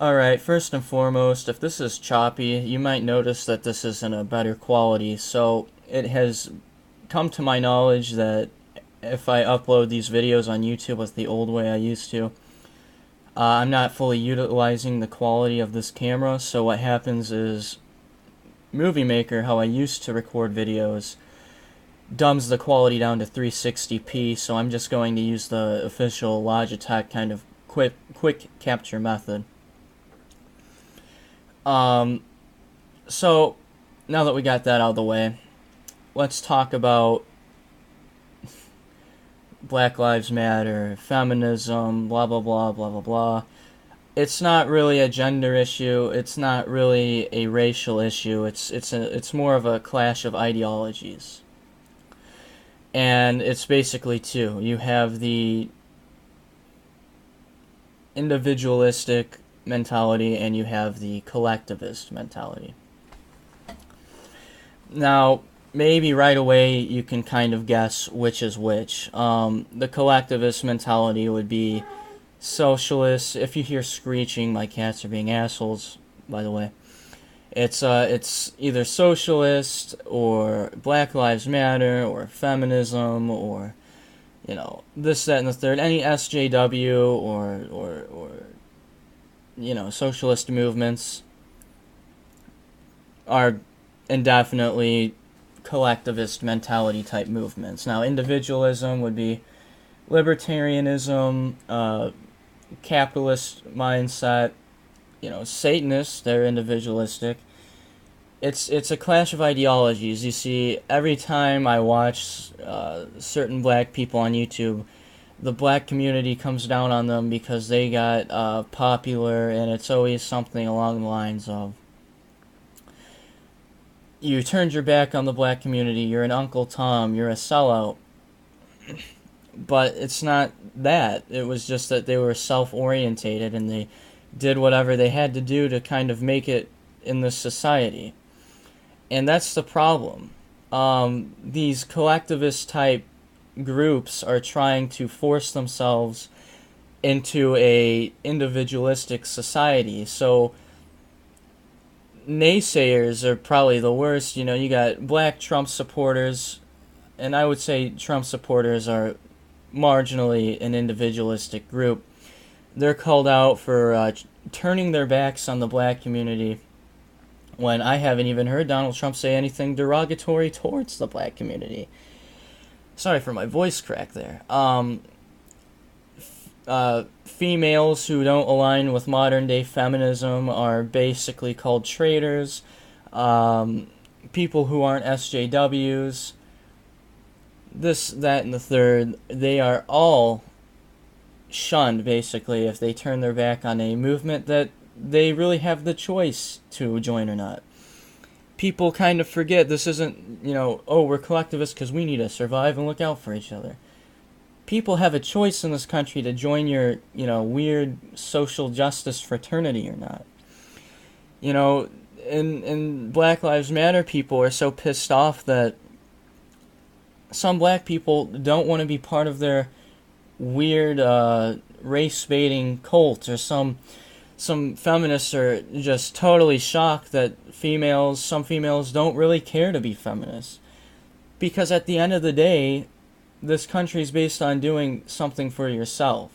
Alright, first and foremost, if this is choppy, you might notice that this isn't a better quality. So it has come to my knowledge that if I upload these videos on YouTube with the old way I used to, I'm not fully utilizing the quality of this camera. So what happens is Movie Maker, how I used to record videos, dumbs the quality down to 360p. So I'm just going to use the official Logitech kind of quick capture method. Um, so now that we got that out of the way, let's talk about Black Lives Matter, feminism, blah blah blah blah blah blah. It's not really a gender issue. It's not really a racial issue. It's more of a clash of ideologies. And it's basically two. You have the individualistic mentality and you have the collectivist mentality. Now, maybe right away you can kind of guess which is which. The collectivist mentality would be socialist. If you hear screeching, my cats are being assholes, by the way. It's either socialist or Black Lives Matter or feminism or this, that, and the third. Any SJW or socialist movements are indefinitely collectivist mentality type movements. Now, individualism would be libertarianism, capitalist mindset. Satanists, they're individualistic. It's a clash of ideologies. You see, every time I watch certain black people on YouTube, the black community comes down on them because they got popular, and it's always something along the lines of, you turned your back on the black community, you're an Uncle Tom, you're a sellout. But it's not that. It was just that they were self-orientated and they did whatever they had to do to kind of make it in this society. And that's the problem. These collectivist type groups are trying to force themselves into a individualistic society. So naysayers are probably the worst. You got black Trump supporters, and I would say Trump supporters are marginally an individualistic group. They're called out for turning their backs on the black community when I haven't even heard Donald Trump say anything derogatory towards the black community. Sorry for my voice crack there. Females who don't align with modern day feminism are basically called traitors. People who aren't SJWs, this, that, and the third, they are all shunned basically if they turn their back on a movement that they really have the choice to join or not. People kind of forget this isn't, oh, we're collectivists because we need to survive and look out for each other. People have a choice in this country to join your, weird social justice fraternity or not. In Black Lives Matter, people are so pissed off that some black people don't want to be part of their weird race-baiting cult, or some feminists are just totally shocked that some females don't really care to be feminists. Because at the end of the day, this country is based on doing something for yourself.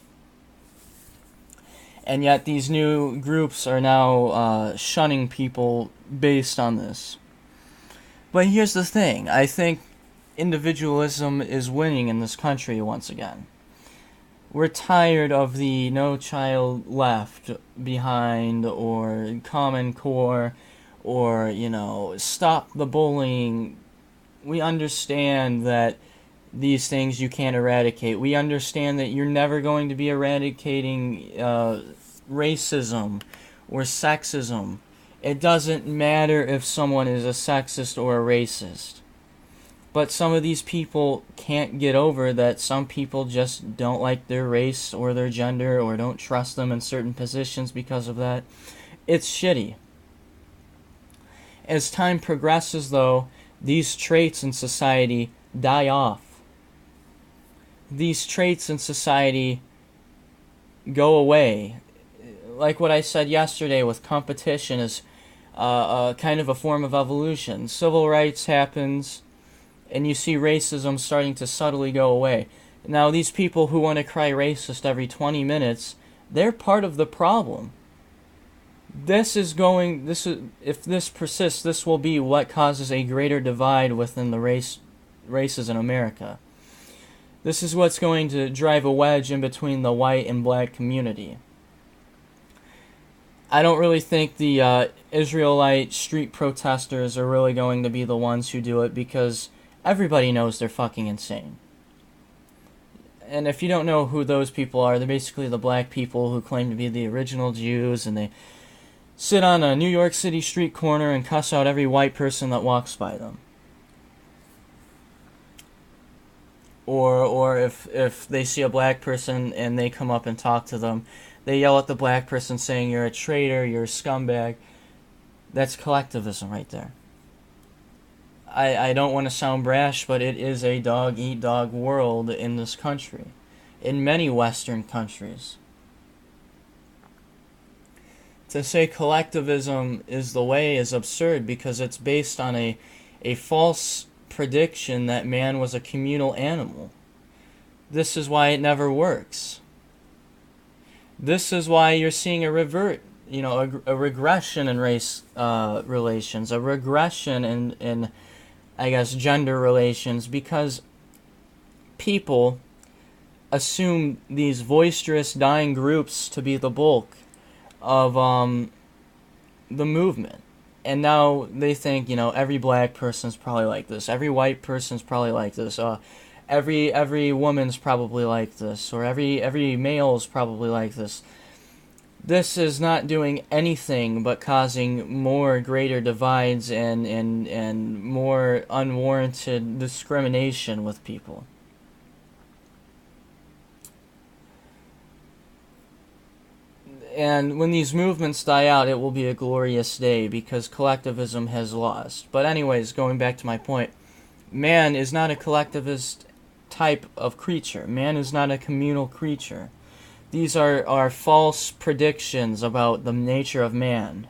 And yet these new groups are now shunning people based on this. But here's the thing. I think individualism is winning in this country once again. We're tired of the No Child Left Behind or Common Core or, stop the bullying. We understand that these things you can't eradicate. We understand that you're never going to be eradicating racism or sexism. It doesn't matter if someone is a sexist or a racist. But some of these people can't get over that some people just don't like their race or their gender or don't trust them in certain positions because of that. It's shitty. As time progresses, though, these traits in society die off. These traits in society go away. like what I said yesterday with competition is kind of a form of evolution. Civil rights happens, and you see racism starting to subtly go away. Now, these people who want to cry racist every 20 minutes, they're part of the problem. If this persists, this will be what causes a greater divide within the races in America. This is what's going to drive a wedge in between the white and black community. I don't really think the Israelite street protesters are really going to be the ones who do it, because everybody knows they're fucking insane. And if you don't know who those people are, they're basically the black people who claim to be the original Jews, and they sit on a New York City street corner and cuss out every white person that walks by them. Or if they see a black person and they come up and talk to them, they yell at the black person saying, "You're a traitor, you're a scumbag." That's collectivism right there. I don't want to sound brash, but it is a dog-eat-dog world in this country. In many Western countries. To say collectivism is the way is absurd, because it's based on a false prediction that man was a communal animal. This is why it never works. This is why you're seeing a regression in race relations, a regression in I guess gender relations, because people assume these boisterous dying groups to be the bulk of the movement. And now they think, every black person's probably like this, every white person's probably like this, every woman's probably like this, or every male's probably like this. This is not doing anything but causing more greater divides and more unwarranted discrimination with people. And when these movements die out, it will be a glorious day, because collectivism has lost. But anyways, going back to my point, man is not a collectivist type of creature. Man is not a communal creature. These are false predictions about the nature of man.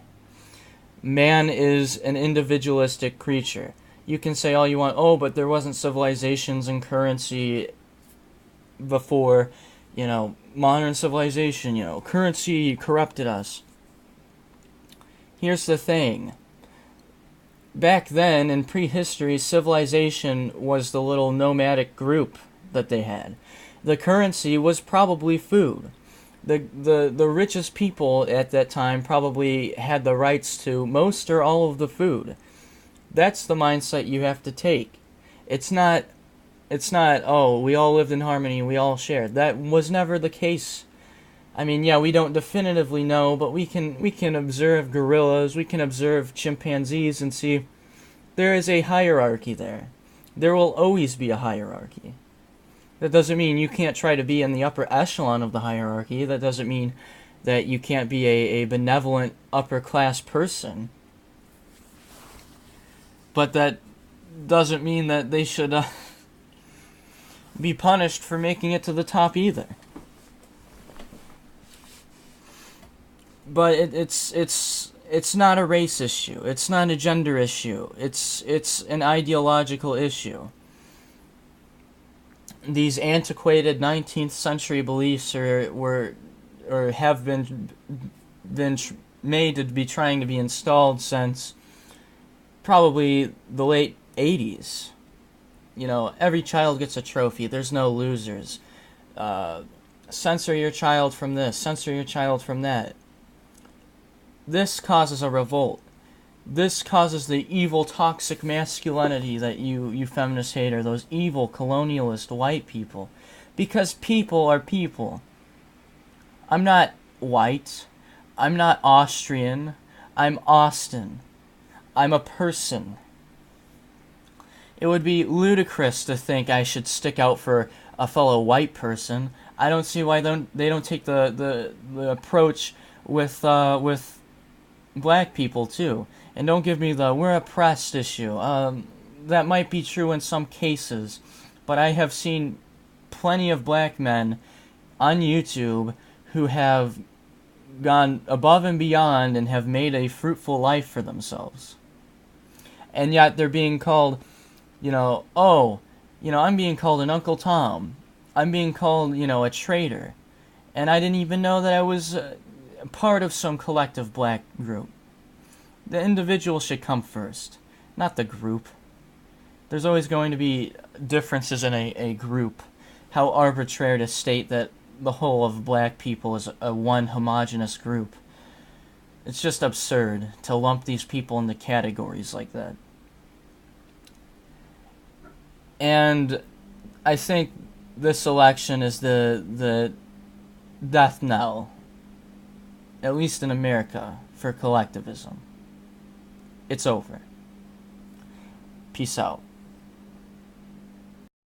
Man is an individualistic creature. You can say all you want, but there wasn't civilizations and currency before, modern civilization, currency corrupted us. Here's the thing. Back then, in prehistory, civilization was the little nomadic group that they had. The currency was probably food. The richest people at that time probably had the rights to most or all of the food. That's the mindset you have to take. It's not, we all lived in harmony, we all shared. That was never the case. I mean, yeah, we don't definitively know, but we can observe gorillas, we can observe chimpanzees and see there is a hierarchy there. There will always be a hierarchy. That doesn't mean you can't try to be in the upper echelon of the hierarchy. That doesn't mean that you can't be a benevolent upper class person. But that doesn't mean that they should be punished for making it to the top either. But it's not a race issue. It's not a gender issue. It's an ideological issue. These antiquated 19th century beliefs have been made to be trying to be installed since probably the late 80s. Every child gets a trophy. There's no losers. Censor your child from this. Censor your child from that. This causes a revolt. This causes the evil, toxic masculinity that you feminists hate, or those evil, colonialist white people. Because people are people. I'm not white. I'm not Austrian. I'm Austin. I'm a person. It would be ludicrous to think I should stick out for a fellow white person. I don't see why they don't take the approach with black people too. And don't give me the we're oppressed issue. That might be true in some cases, but I have seen plenty of black men on YouTube who have gone above and beyond and have made a fruitful life for themselves. And yet they're being called, I'm being called an Uncle Tom. I'm being called, a traitor. And I didn't even know that I was part of some collective black group. The individual should come first, not the group. There's always going to be differences in a group. How arbitrary to state that the whole of black people is a one homogeneous group. It's just absurd to lump these people into categories like that. And I think this election is the death knell, at least in America, for collectivism. It's over. Peace out.